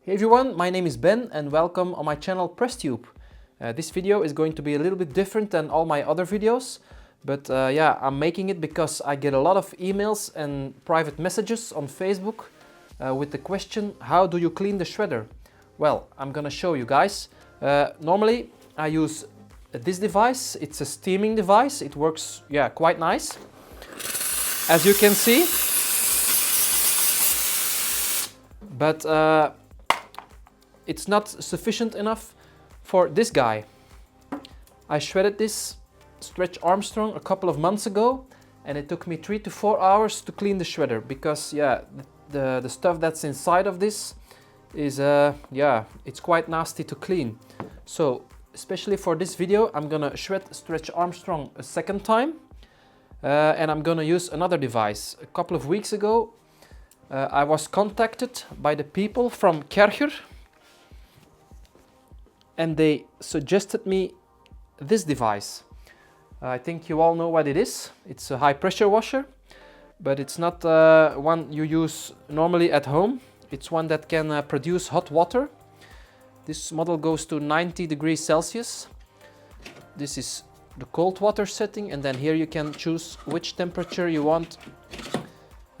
Hey everyone, my name is Ben and welcome on my channel PressTube. This video is going to be a little bit different than all my other videos, but yeah, I'm making it because I get a lot of emails and private messages on Facebook with the question, how do you clean the shredder? Well, I'm gonna show you guys. Normally I use this device. It's a steaming device. It works, yeah, quite nice. As you can see. But it's not sufficient enough for this guy. I shredded this stretch Armstrong a couple of months ago and it took me 3 to 4 hours to clean the shredder because yeah, the stuff that's inside of this is yeah, it's quite nasty to clean. So especially for this video I'm gonna shred stretch Armstrong a second time and I'm gonna use another device. A couple of weeks ago I was contacted by the people from Kärcher and they suggested me this device. I think you all know what it is. It's a high pressure washer, but it's not one you use normally at home. It's one that can produce hot water. This model goes to 90 degrees Celsius. This is the cold water setting, and then here you can choose which temperature you want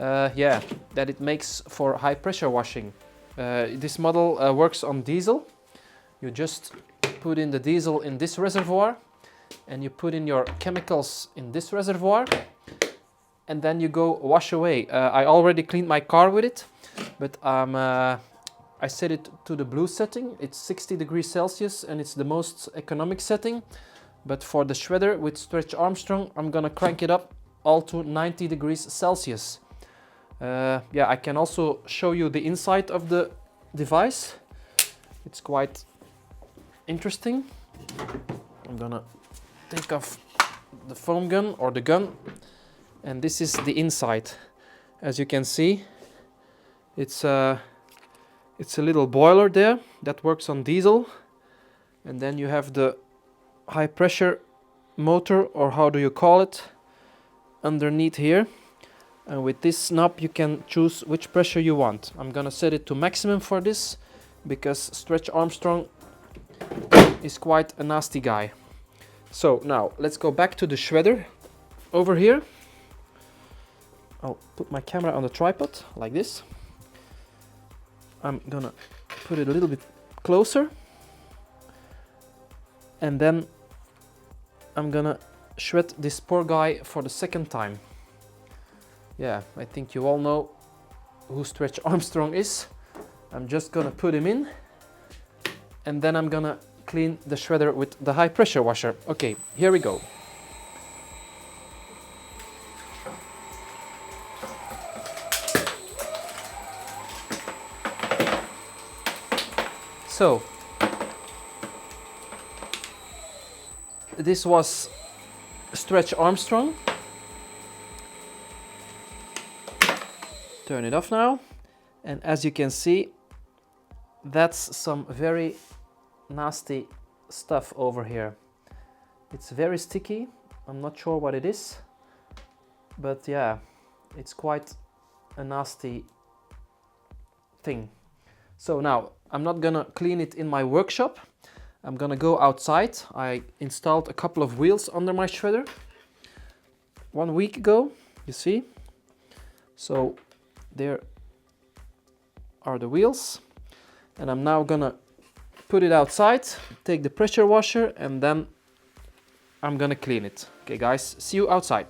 yeah, that it makes for high pressure washing. This model works on diesel. You just put in the diesel in this reservoir and you put in your chemicals in this reservoir and then you go wash away. I already cleaned my car with it, but I set it to the blue setting. It's 60 degrees Celsius and it's the most economic setting. But for the shredder with stretch Armstrong, I'm gonna crank it up all to 90 degrees Celsius. Yeah, I can also show you the inside of the device. It's quite interesting. I'm gonna take off the foam gun or the gun, and this is the inside. As you can see, it's a little boiler there that works on diesel, and then you have the high pressure motor, or how do you call it, underneath here. And with this knob you can choose which pressure you want. I'm gonna set it to maximum for this because stretch Armstrong is quite a nasty guy. So now let's go back to the shredder over here. I'll put my camera on the tripod like this. I'm gonna put it a little bit closer and then I'm gonna shred this poor guy for the second time. Yeah, I think you all know who Stretch Armstrong is. I'm just gonna put him in and then I'm gonna clean the shredder with the high pressure washer. Okay, here we go. So, this was Stretch Armstrong. Turn it off now, and as you can see, that's some very nasty stuff over here. It's very sticky. I'm not sure what it is, but yeah, it's quite a nasty thing. So now I'm not gonna clean it in my workshop. I'm gonna go outside. I installed a couple of wheels under my shredder 1 week ago, you see. So there are the wheels, and I'm now gonna put it outside, take the pressure washer, and then I'm gonna clean it. Okay guys, see you outside.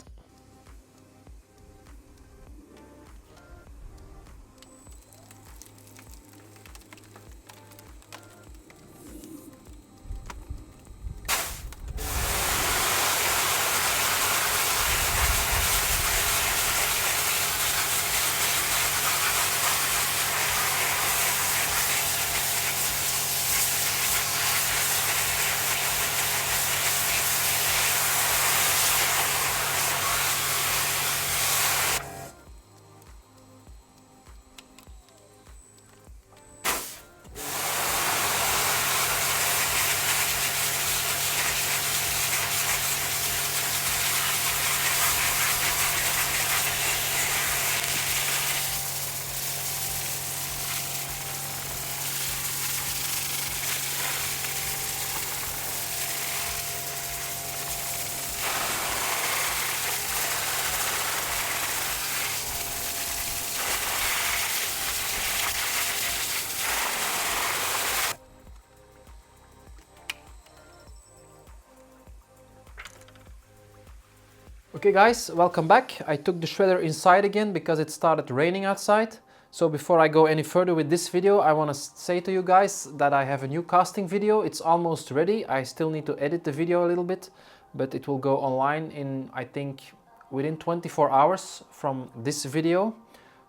Okay guys, welcome back. I took the shredder inside again because it started raining outside. So before I go any further with this video, I want to say to you guys that I have a new casting video. It's almost ready. I still need to edit the video a little bit, but it will go online in, I think, within 24 hours from this video.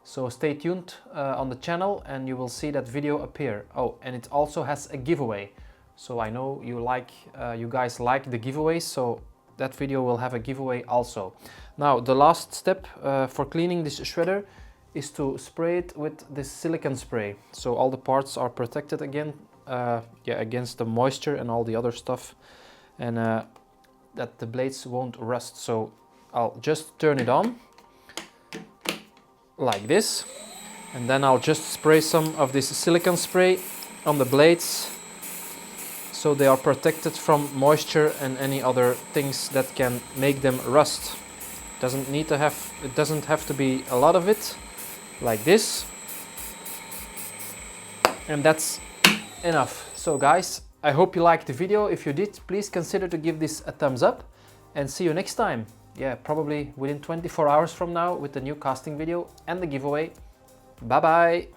So stay tuned on the channel and you will see that video appear. Oh, and it also has a giveaway. So I know you guys like the giveaways, so that video will have a giveaway also. Now the last step for cleaning this shredder is to spray it with this silicone spray. So all the parts are protected again, against the moisture and all the other stuff, and that the blades won't rust. So I'll just turn it on like this, and then I'll just spray some of this silicone spray on the blades so they are protected from moisture and any other things that can make them rust. It doesn't have to be a lot of it, like this, and that's enough. So guys, I hope you liked the video. If you did, please consider to give this a thumbs up, and see you next time. Yeah, probably within 24 hours from now with the new casting video and the giveaway. Bye bye.